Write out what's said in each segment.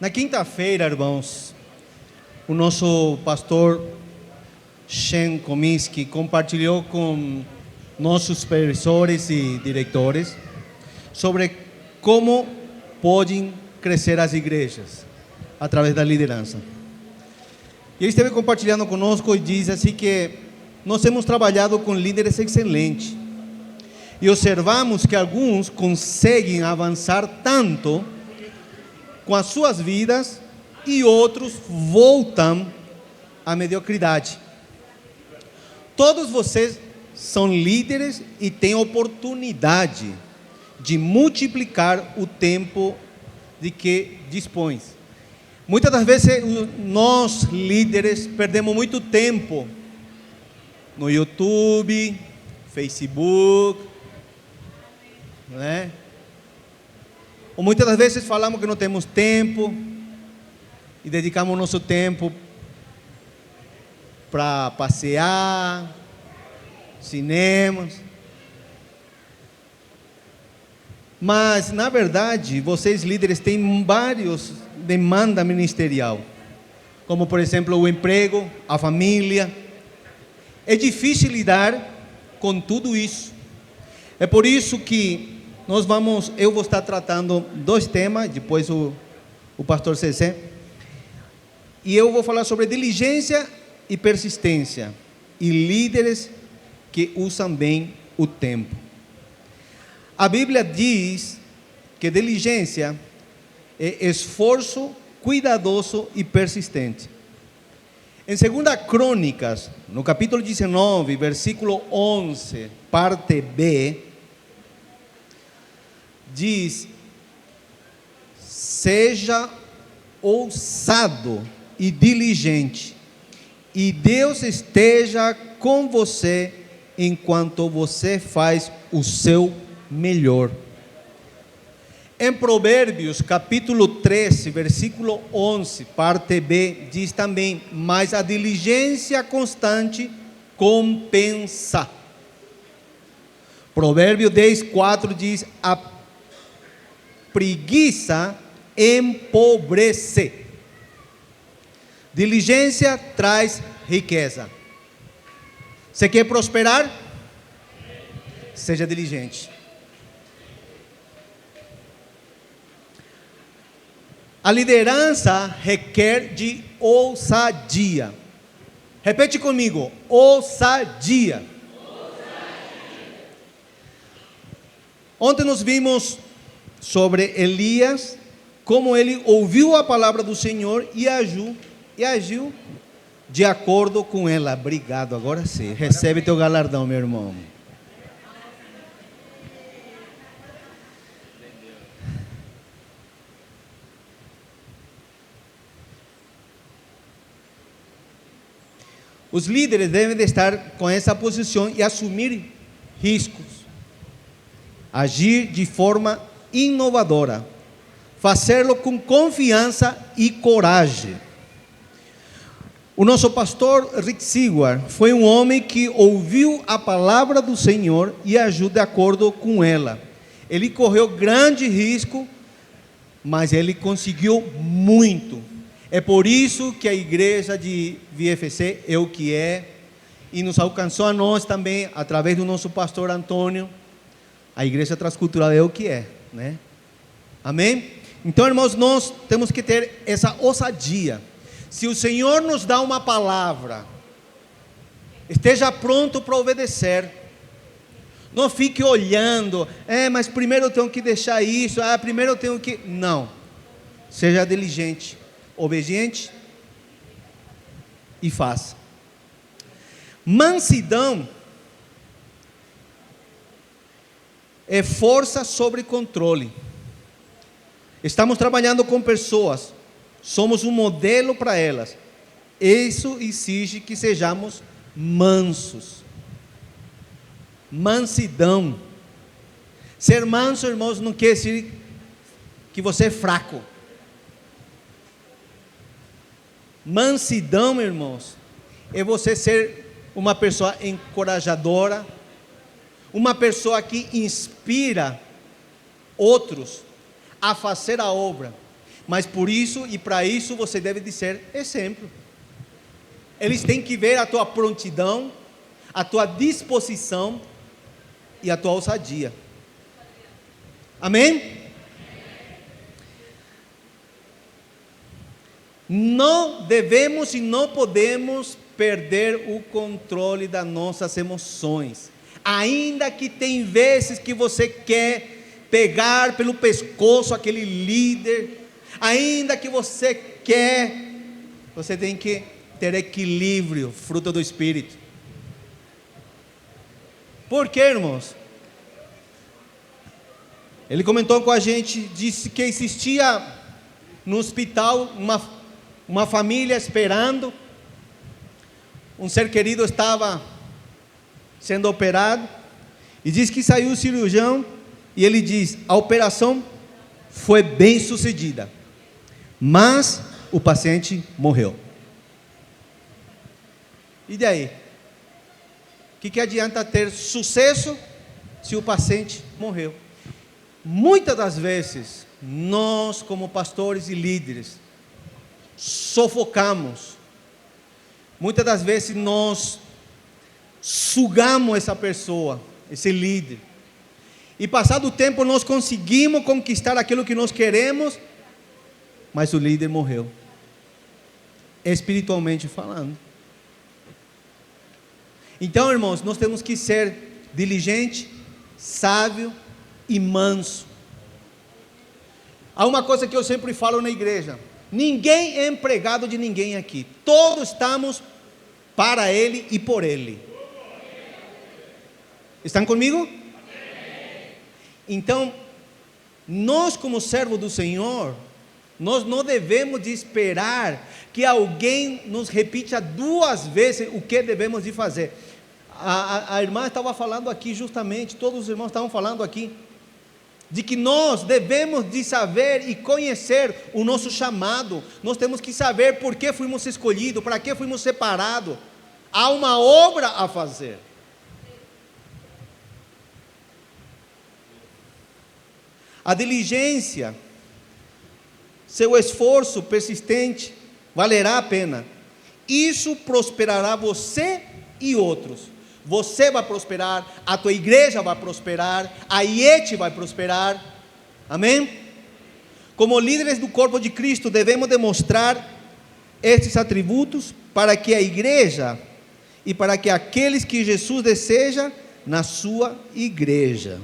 Na quinta-feira, irmãos, o nosso pastor Shen Kominsky compartilhou com nossos supervisores e diretores sobre como podem crescer as igrejas através da liderança. E ele esteve compartilhando conosco e diz assim que nós temos trabalhado com líderes excelentes e observamos que alguns conseguem avançar tanto com as suas vidas e outros voltam à mediocridade. Todos vocês são líderes e têm oportunidade de multiplicar o tempo de que dispõem. Muitas das vezes nós líderes perdemos muito tempo no YouTube, Facebook, né? Ou muitas das vezes falamos que não temos tempo e dedicamos nosso tempo para passear, cinemas. Mas, na verdade, vocês líderes têm várias demandas ministerial, como, por exemplo, o emprego, a família. É difícil lidar com tudo isso. É por isso que eu vou estar tratando dois temas, depois o pastor Cessé, e eu vou falar sobre diligência e persistência, e líderes que usam bem o tempo. A Bíblia diz que diligência é esforço cuidadoso e persistente. Em 2 Crônicas, no capítulo 19, versículo 11, parte B, diz: seja ousado e diligente, e Deus esteja com você enquanto você faz o seu melhor. Em Provérbios, capítulo 13, versículo 11, parte B, diz também: mas a diligência constante compensa. Provérbio 10, 4 diz: a preguiça empobrece. Diligência traz riqueza. Você quer prosperar? Seja diligente. A liderança requer de ousadia. Repete comigo: ousadia. Ontem nós vimos sobre Elias, como ele ouviu a palavra do Senhor e agiu de acordo com ela. Obrigado, agora sim, recebe teu galardão, meu irmão. Os líderes devem de estar com essa posição e assumir riscos, agir de forma inovadora, fazê-lo com confiança e coragem. O nosso pastor Rick Sigwart foi um homem que ouviu a palavra do Senhor e agiu de acordo com ela. Ele correu grande risco, mas ele conseguiu muito. É por isso que a igreja de VFC é o que é, e nos alcançou a nós também, através do nosso pastor Antônio. A igreja transcultural é o que é, né? Amém? Então, irmãos, nós temos que ter essa ousadia. Se o Senhor nos dá uma palavra, esteja pronto para obedecer. Não fique olhando, mas primeiro eu tenho que deixar isso, primeiro eu tenho que... Não, seja diligente, obediente e faça. Mansidão é força sobre controle. Estamos trabalhando com pessoas, somos um modelo para elas. Isso exige que sejamos mansos. Mansidão. Ser manso, irmãos, não quer dizer que você é fraco. Mansidão, irmãos, é você ser uma pessoa encorajadora, uma pessoa que inspira outros a fazer a obra. Mas por isso e para isso você deve de ser exemplo. Eles têm que ver a tua prontidão, a tua disposição e a tua ousadia. Amém? Não devemos e não podemos perder o controle das nossas emoções. Ainda que tem vezes que você quer pegar pelo pescoço aquele líder, ainda que você tem que ter equilíbrio, fruto do Espírito. Por quê, irmãos? Ele comentou com a gente, disse que existia no hospital uma família esperando, um ser querido estava sendo operado, e diz que saiu o cirurgião, e ele diz, a operação foi bem sucedida, mas o paciente morreu. E daí? O que adianta ter sucesso se o paciente morreu? Muitas das vezes, nós como pastores e líderes, sufocamos. Muitas das vezes nós sugamos essa pessoa, esse líder. E passado o tempo nós conseguimos conquistar aquilo que nós queremos, mas o líder morreu. Espiritualmente falando. Então, irmãos, nós temos que ser diligente, sábio e manso. Há uma coisa que eu sempre falo na igreja: ninguém é empregado de ninguém aqui. Todos estamos para Ele e por Ele. Estão comigo? Então, nós como servos do Senhor, nós não devemos de esperar que alguém nos repita 2 vezes o que devemos de fazer. A irmã estava falando aqui justamente, todos os irmãos estavam falando aqui, de que nós devemos de saber e conhecer o nosso chamado. Nós temos que saber por que fomos escolhidos, para que fomos separados. Há uma obra a fazer. A diligência, seu esforço persistente, valerá a pena. Isso prosperará você e outros. Você vai prosperar, a tua igreja vai prosperar, a IET vai prosperar. Amém? Como líderes do corpo de Cristo, devemos demonstrar estes atributos para que a igreja e para que aqueles que Jesus deseja na sua igreja.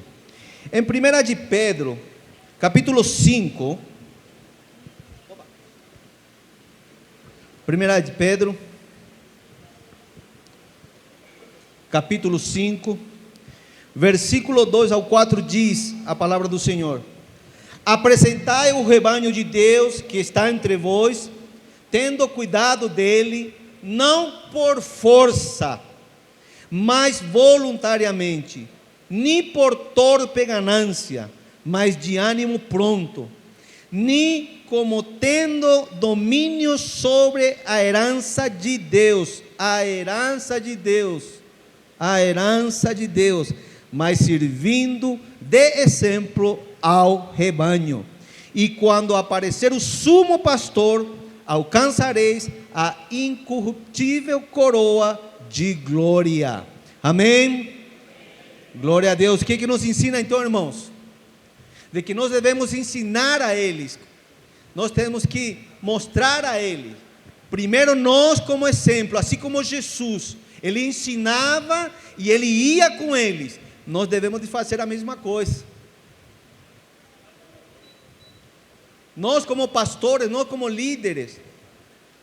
Em 1 de Pedro, capítulo 5, 1 de Pedro, capítulo 5, versículo 2 ao 4 diz a palavra do Senhor: apresentai o rebanho de Deus que está entre vós, tendo cuidado dele, não por força, mas voluntariamente, nem por torpe ganância, mas de ânimo pronto, nem como tendo domínio sobre a herança de Deus, mas servindo de exemplo ao rebanho. E quando aparecer o sumo pastor, alcançareis a incorruptível coroa de glória. Amém? Glória a Deus. O que nos ensina então, irmãos? De que nós devemos ensinar a eles, nós temos que mostrar a eles, primeiro nós como exemplo, assim como Jesus, ele ensinava e ele ia com eles, nós devemos de fazer a mesma coisa. Nós como pastores, nós como líderes,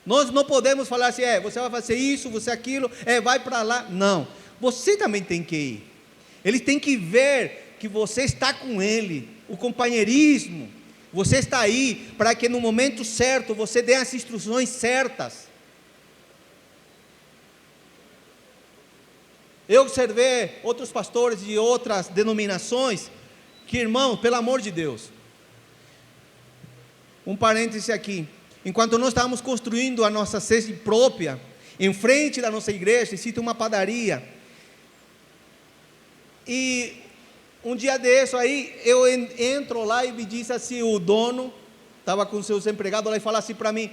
nós não podemos falar assim, você vai fazer isso, você aquilo, vai para lá. Não, você também tem que ir. Eles têm que ver que você está com ele, o companheirismo, você está aí para que no momento certo você dê as instruções certas. Eu observei outros pastores de outras denominações, que irmão, pelo amor de Deus, um parêntese aqui, enquanto nós estávamos construindo a nossa sede própria, em frente da nossa igreja, existe uma padaria, e um dia desse aí, eu entro lá e me diz assim, o dono, estava com seus empregados lá e falaram assim para mim: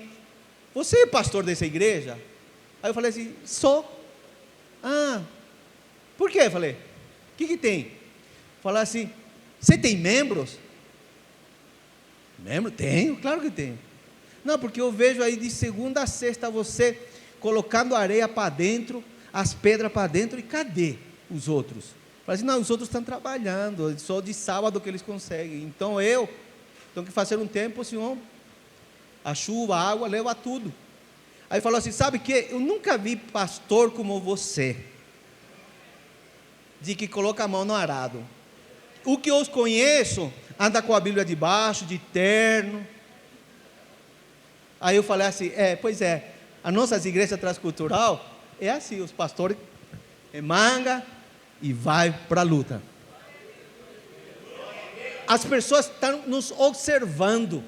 você é pastor dessa igreja? Aí eu falei assim: sou. Ah, por quê? Eu falei: o que tem? Falaram assim: você tem membros? Membro? Tenho, claro que tenho. Não, porque eu vejo aí de segunda a sexta você colocando areia para dentro, as pedras para dentro, e cadê os outros? Falei assim: não, os outros estão trabalhando, só de sábado que eles conseguem. Então eu tenho que fazer um tempo, senão a chuva, a água leva tudo. Aí falou assim: sabe que eu nunca vi pastor como você, de que coloca a mão no arado. O que eu os conheço, anda com a Bíblia debaixo, de terno. Aí eu falei assim: pois é, a nossas igrejas transcultural é assim, os pastores é manga e vai para a luta. As pessoas estão nos observando.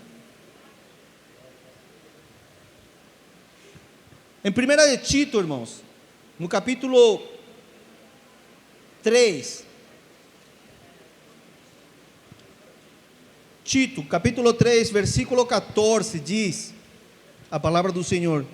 Em 1 de Tito, irmãos, no capítulo 3, Tito, capítulo 3, versículo 14, diz a palavra do Senhor: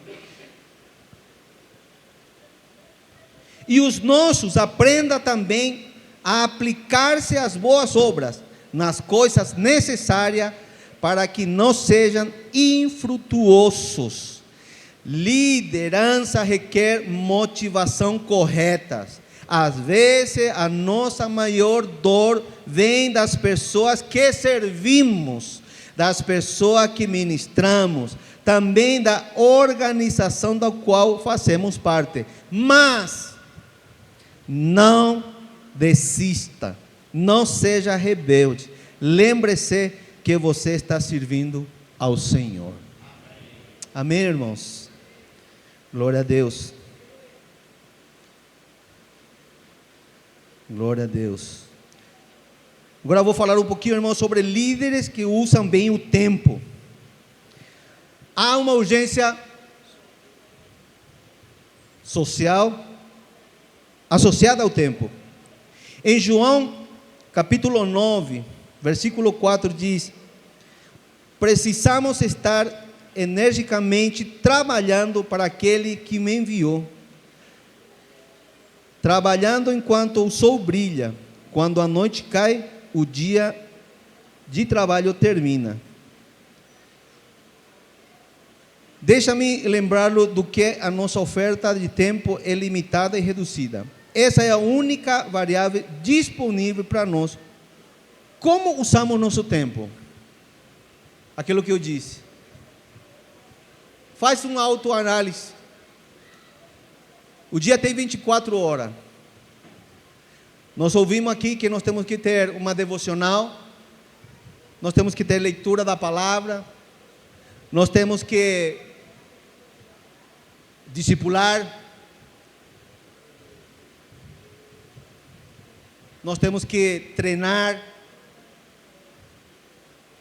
e os nossos aprenda também a aplicar-se às boas obras, nas coisas necessárias, para que não sejam infrutuosos. Liderança requer motivação correta. Às vezes a nossa maior dor vem das pessoas que servimos, das pessoas que ministramos, também da organização da qual fazemos parte. Mas não desista, não seja rebelde. Lembre-se que você está servindo ao Senhor. Amém, irmãos? Glória a Deus. Glória a Deus. Agora eu vou falar um pouquinho, irmão, sobre líderes que usam bem o tempo. Há uma urgência social associada ao tempo. Em João, capítulo 9, versículo 4 diz: precisamos estar energicamente trabalhando para aquele que me enviou, trabalhando enquanto o sol brilha. Quando a noite cai, o dia de trabalho termina. Deixa-me lembrá-lo do que a nossa oferta de tempo é limitada e reduzida. Essa é a única variável disponível para nós. Como usamos nosso tempo? Aquilo que eu disse. Faz uma autoanálise. O dia tem 24 horas. Nós ouvimos aqui que nós temos que ter uma devocional, nós temos que ter leitura da palavra, nós temos que discipular, nós temos que treinar.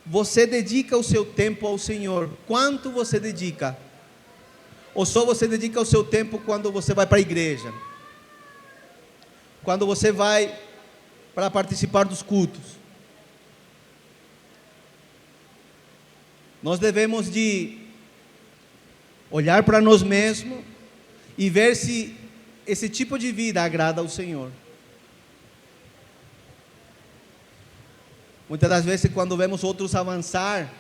Você dedica o seu tempo ao Senhor? Quanto você dedica? Ou só você dedica o seu tempo quando você vai para a igreja? Quando você vai para participar dos cultos? Nós devemos de olhar para nós mesmos e ver se esse tipo de vida agrada ao Senhor. Muitas das vezes, quando vemos outros avançar,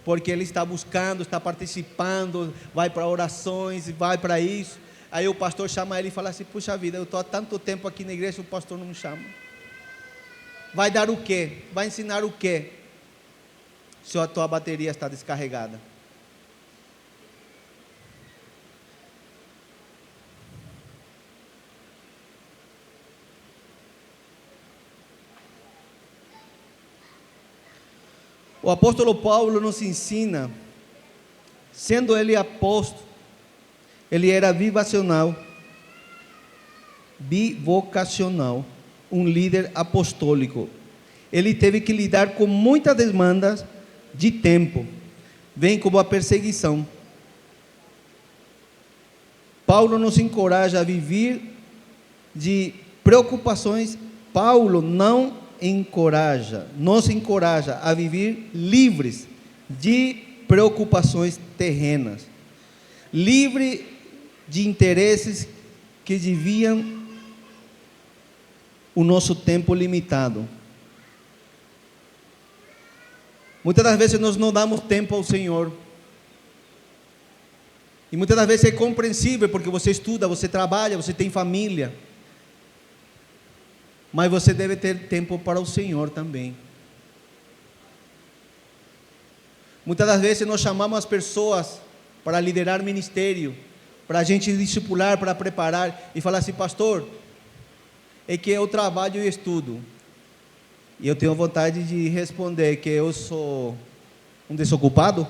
porque ele está buscando, está participando, vai para orações, vai para isso, aí o pastor chama ele e fala assim: puxa vida, eu estou há tanto tempo aqui na igreja, o pastor não me chama. Vai dar o quê? Vai ensinar o quê? Se a tua bateria está descarregada. O apóstolo Paulo nos ensina, sendo ele apóstolo, ele era bivocacional, um líder apostólico. Ele teve que lidar com muitas demandas de tempo, bem como a perseguição. Paulo nos encoraja a viver de preocupações. Paulo nos encoraja a viver livres de preocupações terrenas, livre de interesses que desviam o nosso tempo limitado. Muitas das vezes nós não damos tempo ao Senhor. E muitas das vezes é compreensível, porque você estuda, você trabalha, você tem família. Mas você deve ter tempo para o Senhor também. Muitas das vezes nós chamamos as pessoas para liderar ministério, para a gente discipular, para preparar, e falar assim: pastor, é que eu trabalho e estudo. E eu tenho vontade de responder que eu sou um desocupado.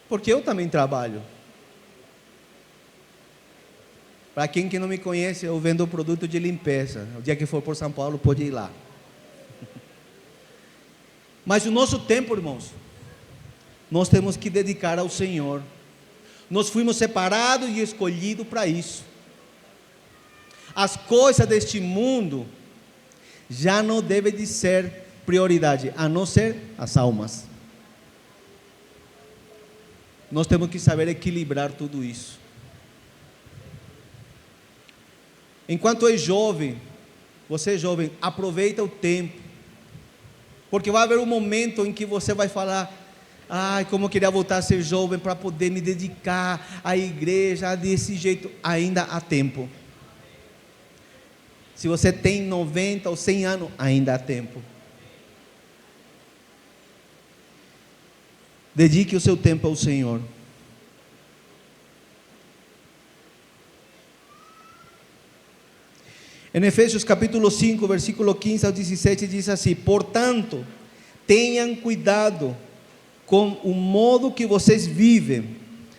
Porque eu também trabalho. Para quem que não me conhece, eu vendo produto de limpeza. O dia que for por São Paulo, pode ir lá. Mas o nosso tempo, irmãos, nós temos que dedicar ao Senhor. Nós fomos separados e escolhidos para isso. As coisas deste mundo já não devem de ser prioridade, a não ser as almas. Nós temos que saber equilibrar tudo isso. Enquanto é jovem, você é jovem, aproveita o tempo, porque vai haver um momento em que você vai falar: ai, como eu queria voltar a ser jovem para poder me dedicar à igreja desse jeito. Ainda há tempo. Se você tem 90 ou 100 anos, ainda há tempo. Dedique o seu tempo ao Senhor. Em Efésios capítulo 5, versículo 15 ao 17, diz assim: portanto, tenham cuidado com o modo que vocês vivem.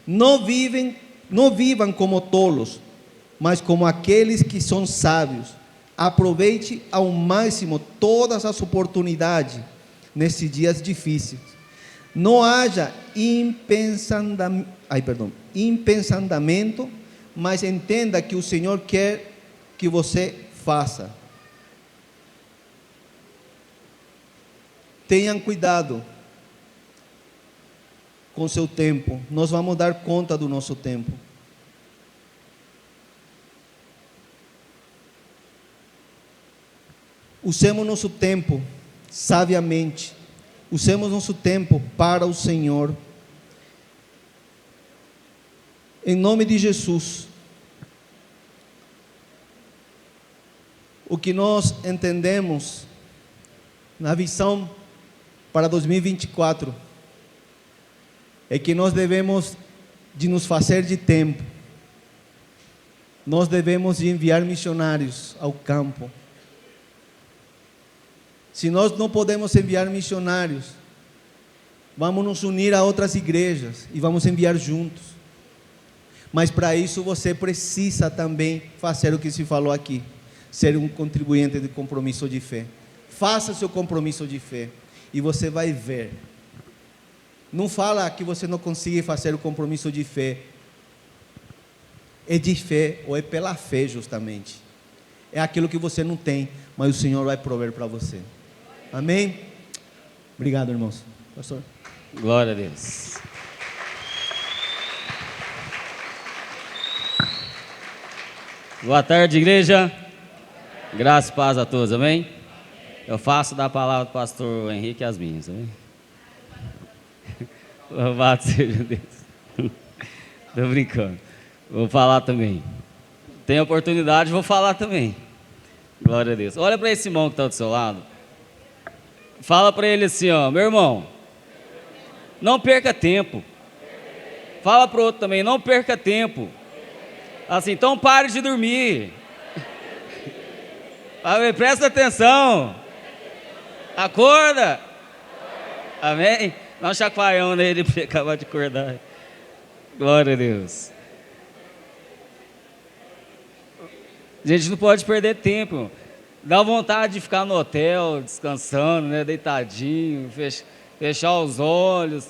Não vivam como tolos, mas como aqueles que são sábios. Aproveite ao máximo todas as oportunidades nesses dias difíceis. Não haja impensamento, mas entenda que o Senhor quer que você faça. Tenham cuidado com seu tempo. Nós vamos dar conta do nosso tempo. Usemos nosso tempo sabiamente. Usemos nosso tempo para o Senhor. Em nome de Jesus. O que nós entendemos na visão para 2024 é que nós devemos de nos fazer de tempo. Nós devemos de enviar missionários ao campo. Se nós não podemos enviar missionários, vamos nos unir a outras igrejas e vamos enviar juntos. Mas para isso você precisa também fazer o que se falou aqui: ser um contribuinte de compromisso de fé. Faça seu compromisso de fé e você vai ver. Não fala que você não consegue fazer o compromisso de fé. É de fé ou é pela fé justamente. É aquilo que você não tem, mas o Senhor vai prover para você. Amém? Obrigado, irmãos. Pastor. Glória a Deus. Boa tarde, igreja. Graça e paz a todos, amém? Eu faço da palavra do pastor Henrique as minhas, amém? Louvado seja Deus. Estou brincando. Vou falar também. Tem oportunidade, vou falar também. Glória a Deus. Olha para esse irmão que está do seu lado. Fala para ele assim, ó: meu irmão, não perca tempo. Fala para o outro também: não perca tempo. Assim, então pare de dormir. Presta atenção. Acorda. Amém? Dá um chacoalhão nele para ele acabar de acordar. Glória a Deus. A gente não pode perder tempo. Dá vontade de ficar no hotel, descansando, né, deitadinho, fechar os olhos.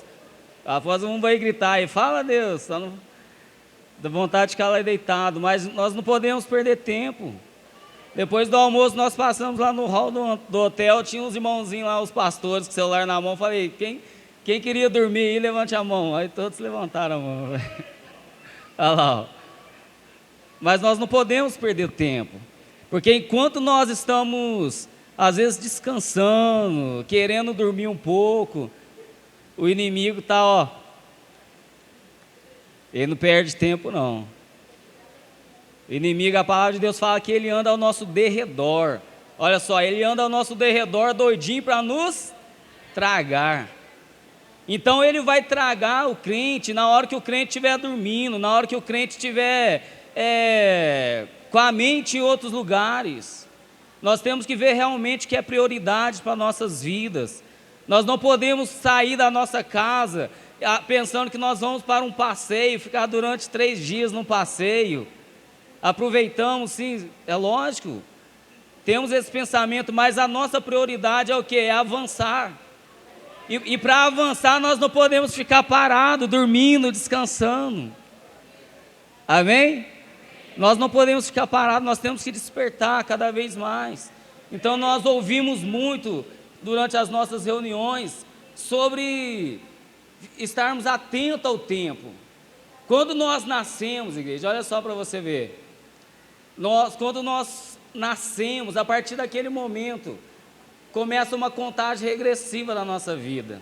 Após um vai gritar aí: fala, Deus. Dá vontade de ficar lá deitado, mas nós não podemos perder tempo. Depois do almoço, nós passamos lá no hall do hotel, tinha uns irmãozinhos lá, os pastores, com o celular na mão. Falei, quem queria dormir aí, levante a mão. Aí todos levantaram a mão. Olha lá, ó. Mas nós não podemos perder tempo, porque enquanto nós estamos, às vezes, descansando, querendo dormir um pouco, o inimigo está, ó, ele não perde tempo, não. O inimigo, a palavra de Deus fala que ele anda ao nosso derredor. Olha só, ele anda ao nosso derredor doidinho para nos tragar. Então ele vai tragar o crente na hora que o crente estiver dormindo, na hora que o crente estiver com a mente em outros lugares. Nós temos que ver realmente que é prioridade para nossas vidas. Nós não podemos sair da nossa casa pensando que nós vamos para um passeio, ficar durante 3 dias num passeio. Aproveitamos, sim, é lógico, temos esse pensamento, mas a nossa prioridade é o quê? É avançar. E para avançar nós não podemos ficar parados, dormindo, descansando. Amém? Nós não podemos ficar parados, nós temos que despertar cada vez mais. Então nós ouvimos muito durante as nossas reuniões sobre estarmos atentos ao tempo. Quando nós nascemos, igreja, olha só para você ver. Quando nós nascemos, a partir daquele momento, começa uma contagem regressiva na nossa vida.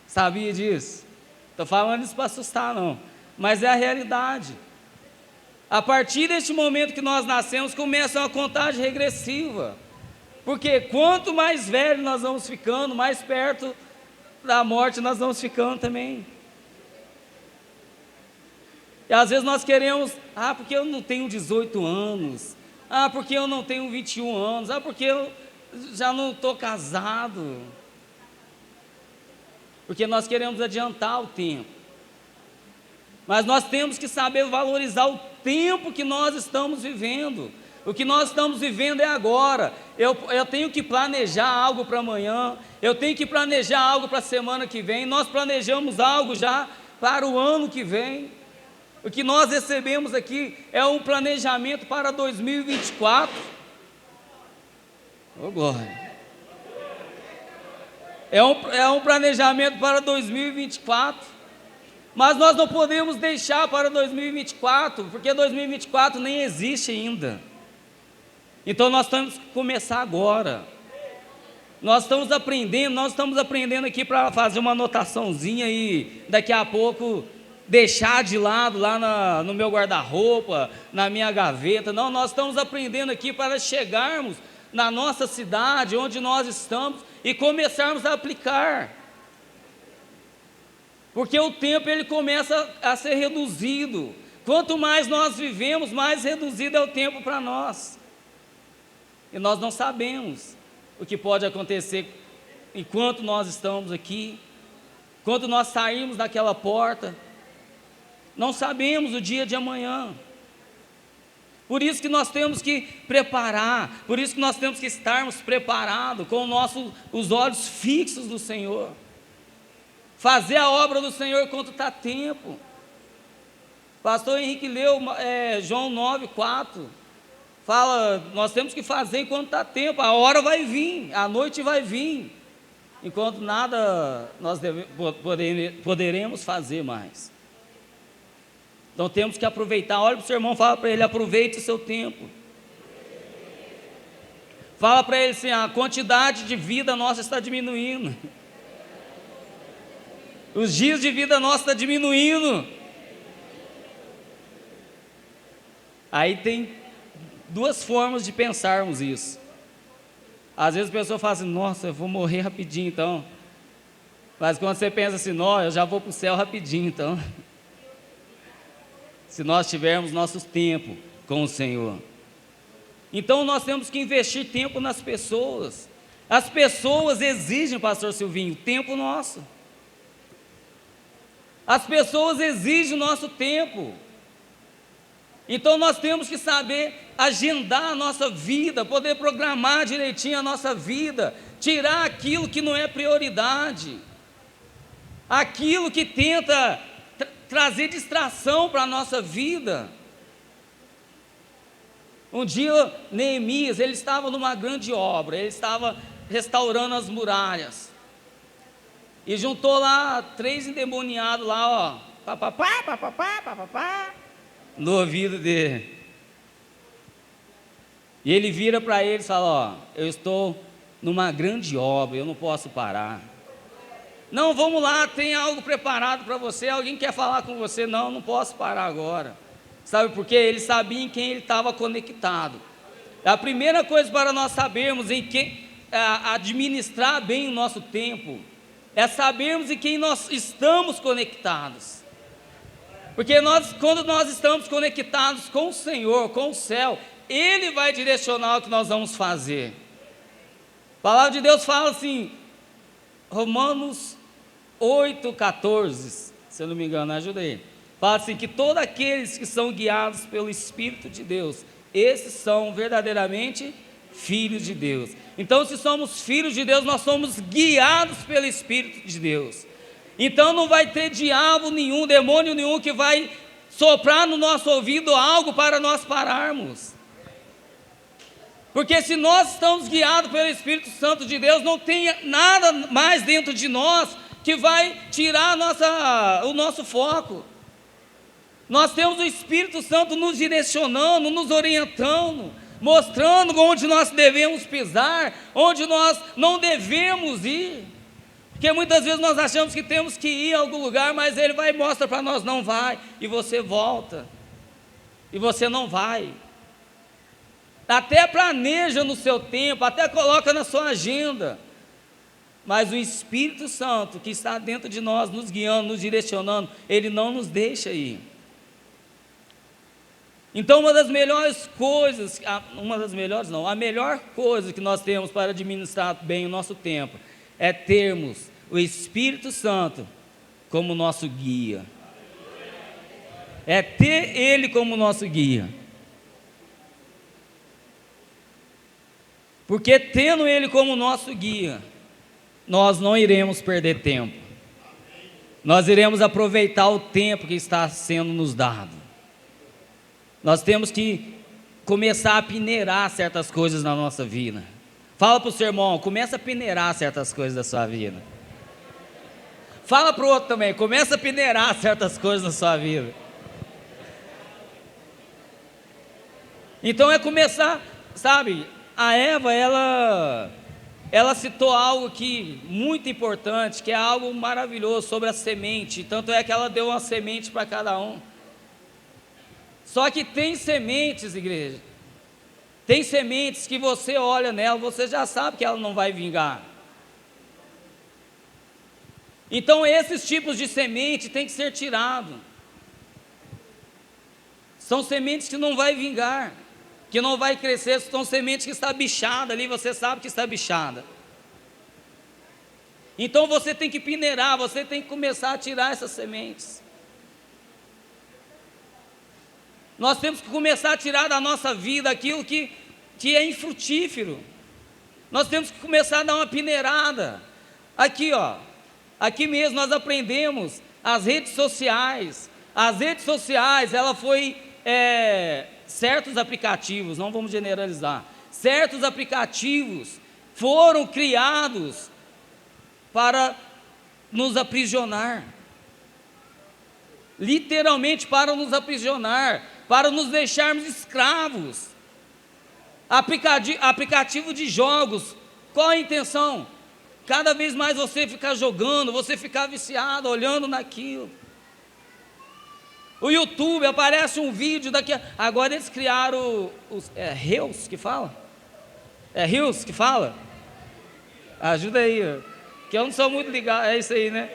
Sabia disso? Estou falando isso para assustar, não. Mas é a realidade. A partir deste momento que nós nascemos, começa uma contagem regressiva. Porque quanto mais velho nós vamos ficando, mais perto da morte nós vamos ficando também. E às vezes nós queremos, porque eu não tenho 18 anos, porque eu não tenho 21 anos, porque eu já não estou casado. Porque nós queremos adiantar o tempo. Mas nós temos que saber valorizar o tempo que nós estamos vivendo. O que nós estamos vivendo é agora. Eu tenho que planejar algo para amanhã, eu tenho que planejar algo para a semana que vem, nós planejamos algo já para o ano que vem. O que nós recebemos aqui é um planejamento para 2024. Oh, glória! É um planejamento para 2024. Mas nós não podemos deixar para 2024, porque 2024 nem existe ainda. Então nós temos que começar agora. Nós estamos aprendendo aqui para fazer uma anotaçãozinha e daqui a pouco deixar de lado lá no meu guarda-roupa, na minha gaveta. Não, nós estamos aprendendo aqui para chegarmos na nossa cidade, onde nós estamos, e começarmos a aplicar. Porque o tempo ele começa a ser reduzido. Quanto mais nós vivemos, mais reduzido é o tempo para nós. E nós não sabemos o que pode acontecer enquanto nós estamos aqui, quando nós sairmos daquela porta. Não sabemos o dia de amanhã. Por isso que nós temos que preparar, por isso que nós temos que estarmos preparados, com os olhos fixos no Senhor. Fazer a obra do Senhor enquanto está tempo. Pastor Henrique leu João 9:4. Fala, nós temos que fazer enquanto está tempo. A hora vai vir, a noite vai vir. Enquanto nada nós poderemos fazer mais. Então temos que aproveitar. Olha para o seu irmão, fala para ele, aproveite o seu tempo. Fala para ele assim, a quantidade de vida nossa está diminuindo. Os dias de vida nossa estão diminuindo. Aí tem 2 formas de pensarmos isso. Às vezes a pessoa fala assim, nossa, eu vou morrer rapidinho então. Mas quando você pensa assim, não, eu já vou para o céu rapidinho então. Se nós tivermos nosso tempo com o Senhor. Então nós temos que investir tempo nas pessoas. As pessoas exigem, pastor Silvinho, tempo nosso. As pessoas exigem o nosso tempo. Então nós temos que saber agendar a nossa vida, poder programar direitinho a nossa vida, tirar aquilo que não é prioridade, aquilo que tenta trazer distração para a nossa vida. Um dia, Neemias, ele estava numa grande obra, ele estava restaurando as muralhas, e juntou lá 3 endemoniados lá, ó, papapá, papapá, papapá, no ouvido dele. E ele vira para eles e fala: ó, eu estou numa grande obra, eu não posso parar. Não, vamos lá, tem algo preparado para você, alguém quer falar com você? Não, não posso parar agora. Sabe por quê? Ele sabia em quem ele estava conectado. A primeira coisa para nós sabermos em quem administrar bem o nosso tempo é sabermos em quem nós estamos conectados. Porque quando nós estamos conectados com o Senhor, com o céu, Ele vai direcionar o que nós vamos fazer. A palavra de Deus fala assim, Romanos 8,14, se eu não me engano, ajuda aí. Fala assim, que todos aqueles que são guiados pelo Espírito de Deus, esses são verdadeiramente filhos de Deus. Então, se somos filhos de Deus, nós somos guiados pelo Espírito de Deus. Então não vai ter diabo nenhum, demônio nenhum que vai soprar no nosso ouvido algo para nós pararmos. Porque se nós estamos guiados pelo Espírito Santo de Deus, não tem nada mais dentro de nós que vai tirar o nosso foco. Nós temos o Espírito Santo nos direcionando, nos orientando, mostrando onde nós devemos pisar, onde nós não devemos ir. Porque muitas vezes nós achamos que temos que ir a algum lugar, mas Ele vai e mostra para nós: não vai, e você volta, e você não vai. Até planeja no seu tempo, até coloca na sua agenda, mas o Espírito Santo que está dentro de nós, nos guiando, nos direcionando, Ele não nos deixa ir. Então a melhor coisa que nós temos para administrar bem o nosso tempo é termos o Espírito Santo como nosso guia. É ter Ele como nosso guia. Porque tendo Ele como nosso guia, nós não iremos perder tempo. Nós iremos aproveitar o tempo que está sendo nos dado. Nós temos que começar a peneirar certas coisas na nossa vida. Fala para o seu irmão, começa a peneirar certas coisas da sua vida. Fala para o outro também, começa a peneirar certas coisas na sua vida. Então é começar, sabe, a Eva, ela citou algo aqui muito importante, que é algo maravilhoso sobre a semente, tanto é que ela deu uma semente para cada um. Só que tem sementes, igreja, tem sementes que você olha nela, você já sabe que ela não vai vingar. Então esses tipos de semente tem que ser tirado. São sementes que não vai vingar, que não vai crescer, são sementes que está bichada ali, você sabe que está bichada. Então você tem que peneirar, você tem que começar a tirar essas sementes. Nós temos que começar a tirar da nossa vida aquilo que é infrutífero. Nós temos que começar a dar uma peneirada. Aqui, ó, aqui mesmo nós aprendemos as redes sociais. As redes sociais, ela foi, certos aplicativos, não vamos generalizar, certos aplicativos foram criados para nos aprisionar. Literalmente para nos aprisionar, para nos deixarmos escravos. Aplicativo de jogos, qual a intenção? Cada vez mais você ficar jogando, você ficar viciado, olhando naquilo. O YouTube, aparece um vídeo daqui, agora eles criaram Reels que fala? É Reels que fala? Ajuda aí, que eu não sou muito ligado, é isso aí, né?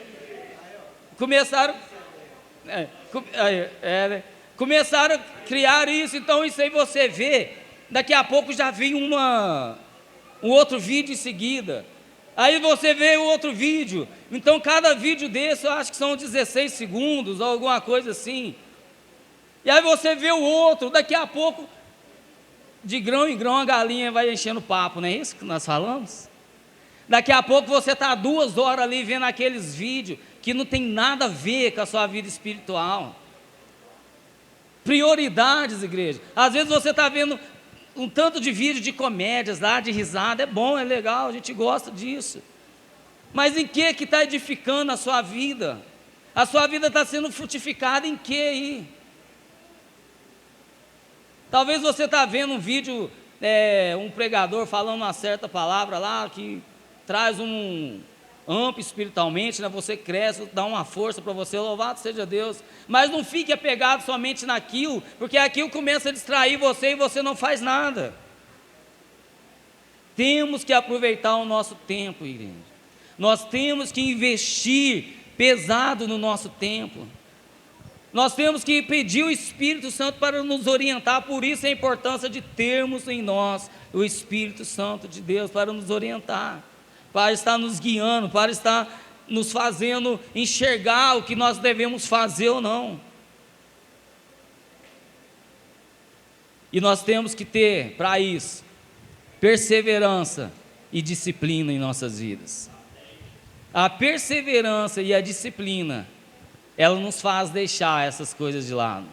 Começaram a criar isso, então isso aí você vê, daqui a pouco já vem um outro vídeo em seguida, aí você vê o outro vídeo, então cada vídeo desse eu acho que são 16 segundos, ou alguma coisa assim, e aí você vê o outro, daqui a pouco, de grão em grão a galinha vai enchendo o papo, não é isso que nós falamos? Daqui a pouco você está 2 horas ali vendo aqueles vídeos, que não tem nada a ver com a sua vida espiritual. Prioridades, igreja. Às vezes você está vendo um tanto de vídeo de comédias lá, de risada, é bom, é legal, a gente gosta disso. Mas em que está edificando a sua vida? A sua vida está sendo frutificada em que aí? Talvez você está vendo um vídeo, um pregador falando uma certa palavra lá, que traz um amplo espiritualmente, né? Você cresce, dá uma força para você, louvado seja Deus, mas não fique apegado somente naquilo, porque aquilo começa a distrair você e você não faz nada. Temos que aproveitar o nosso tempo, igreja. Nós temos que investir pesado no nosso tempo. Nós temos que pedir o Espírito Santo para nos orientar, por isso a importância de termos em nós o Espírito Santo de Deus para nos orientar, para estar nos guiando, para estar nos fazendo enxergar o que nós devemos fazer ou não. E nós temos que ter, para isso, perseverança e disciplina em nossas vidas. A perseverança e a disciplina, ela nos faz deixar essas coisas de lado.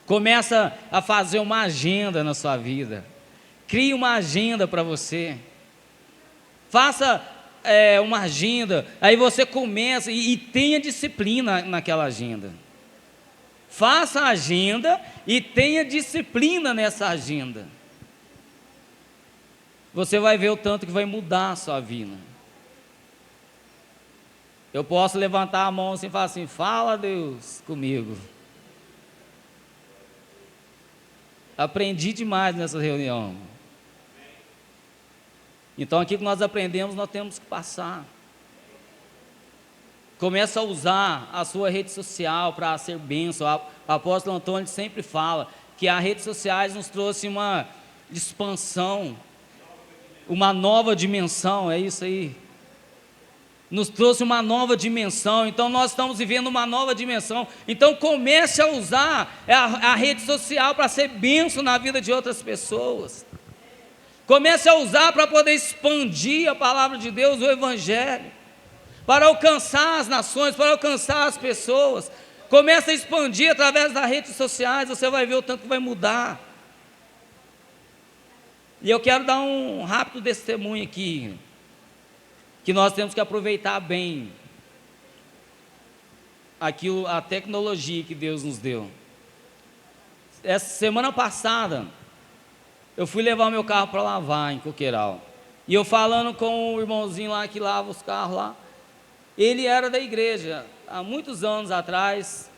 Começa a fazer uma agenda na sua vida. Crie uma agenda para você. Faça uma agenda, aí você começa e tenha disciplina naquela agenda. Faça a agenda e tenha disciplina nessa agenda. Você vai ver o tanto que vai mudar a sua vida. Eu posso levantar a mão assim e falar assim: fala Deus comigo. Aprendi demais nessa reunião. Então aquilo que nós aprendemos, nós temos que passar. Começa a usar a sua rede social para ser bênção. O apóstolo Antônio sempre fala que as redes sociais nos trouxe uma expansão, uma nova dimensão, é isso aí. Nos trouxe uma nova dimensão, então nós estamos vivendo uma nova dimensão. Então comece a usar a rede social para ser bênção na vida de outras pessoas. Comece a usar para poder expandir a palavra de Deus, o Evangelho, para alcançar as nações, para alcançar as pessoas. Comece a expandir através das redes sociais, você vai ver o tanto que vai mudar. E eu quero dar um rápido testemunho aqui, que nós temos que aproveitar bem aquilo, a tecnologia que Deus nos deu. Essa semana passada, eu fui levar o meu carro para lavar em Coqueiral, e eu falando com o irmãozinho lá que lava os carros lá, ele era da igreja, há muitos anos atrás,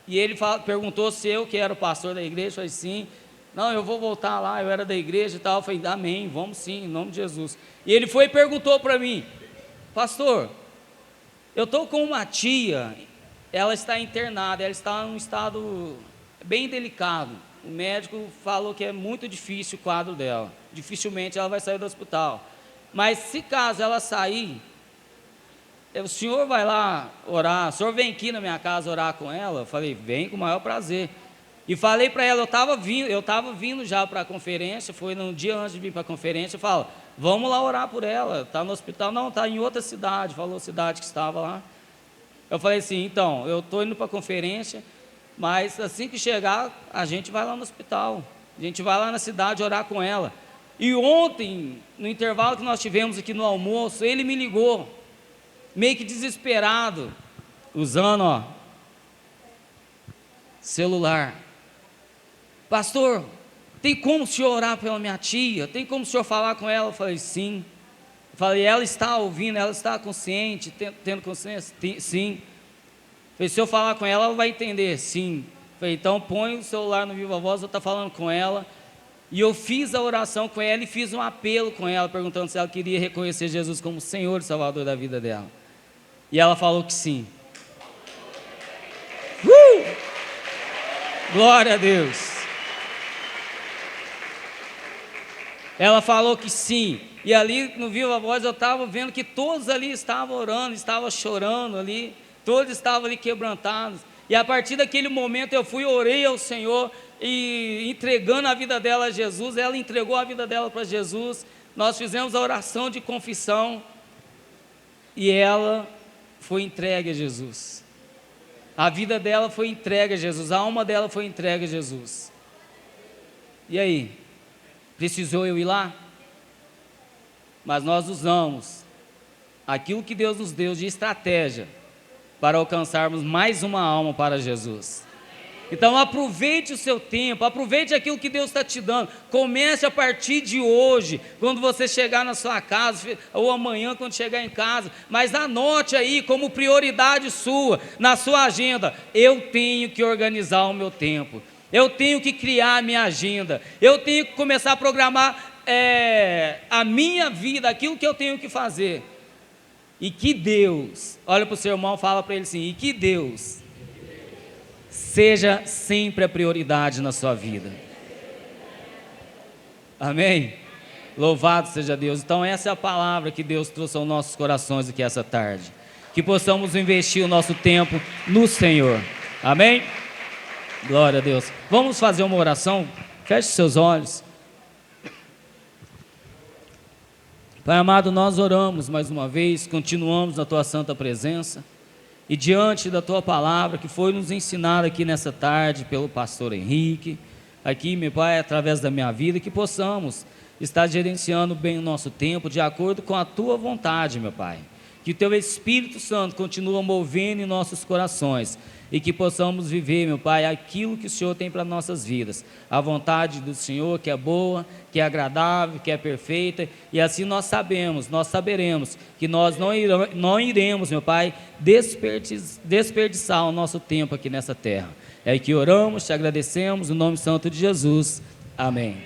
e ele perguntou se eu que era o pastor da igreja. Eu falei sim. Não, eu vou voltar lá, eu era da igreja e tal. Eu falei, amém, vamos sim, em nome de Jesus. E ele foi e perguntou para mim: pastor, eu estou com uma tia, ela está internada, ela está em um estado bem delicado. O médico falou que é muito difícil o quadro dela, dificilmente ela vai sair do hospital. Mas se caso ela sair, o senhor vai lá orar, o senhor vem aqui na minha casa orar com ela? Eu falei, vem com o maior prazer. E falei para ela, eu estava vindo já para a conferência, foi no dia antes de vir para a conferência, eu falo, vamos lá orar por ela, está no hospital? Não, está em outra cidade, falou a cidade que estava lá. Eu falei assim, então, eu estou indo para a conferência, mas assim que chegar, a gente vai lá no hospital, a gente vai lá na cidade orar com ela. E ontem, no intervalo que nós tivemos aqui no almoço, ele me ligou, meio que desesperado, usando, celular. Pastor, tem como o senhor orar pela minha tia? Tem como o senhor falar com ela? Eu falei, sim. Eu falei, ela está ouvindo, ela está consciente, tendo consciência? Sim. Eu falei, se eu falar com ela, ela vai entender? Sim. Eu falei, então põe o celular no Viva Voz, eu estou falando com ela. E eu fiz a oração com ela e fiz um apelo com ela, perguntando se ela queria reconhecer Jesus como Senhor e Salvador da vida dela. E ela falou que sim. Glória a Deus. Ela falou que sim. E ali no Viva Voz eu estava vendo que todos ali estavam orando, estavam chorando ali, todos estavam ali quebrantados. E a partir daquele momento eu fui, orei ao Senhor e entregando a vida dela a Jesus. Ela entregou a vida dela para Jesus. Nós fizemos a oração de confissão e ela foi entregue a Jesus. A vida dela foi entregue a Jesus, a alma dela foi entregue a Jesus. E aí? Precisou eu ir lá? Mas nós usamos aquilo que Deus nos deu de estratégia para alcançarmos mais uma alma para Jesus. Então aproveite o seu tempo, aproveite aquilo que Deus está te dando. Comece a partir de hoje, quando você chegar na sua casa, ou amanhã quando chegar em casa, mas anote aí como prioridade sua, na sua agenda: eu tenho que organizar o meu tempo, eu tenho que criar a minha agenda, eu tenho que começar a programar a minha vida, aquilo que eu tenho que fazer. E que Deus, olha para o seu irmão, fala para ele assim: e que Deus seja sempre a prioridade na sua vida. Amém? Louvado seja Deus. Então essa é a palavra que Deus trouxe aos nossos corações aqui essa tarde, que possamos investir o nosso tempo no Senhor. Amém? Glória a Deus. Vamos fazer uma oração? Feche seus olhos. Pai amado, nós oramos mais uma vez, continuamos na Tua santa presença, e diante da Tua palavra que foi nos ensinada aqui nessa tarde pelo pastor Henrique, aqui, meu Pai, através da minha vida, que possamos estar gerenciando bem o nosso tempo de acordo com a Tua vontade, meu Pai. Que o Teu Espírito Santo continue movendo em nossos corações e que possamos viver, meu Pai, aquilo que o Senhor tem para nossas vidas, a vontade do Senhor, que é boa, que é agradável, que é perfeita, e assim nós saberemos que nós não iremos, meu Pai, desperdiçar o nosso tempo aqui nessa terra. É que oramos, te agradecemos, no nome santo de Jesus. Amém.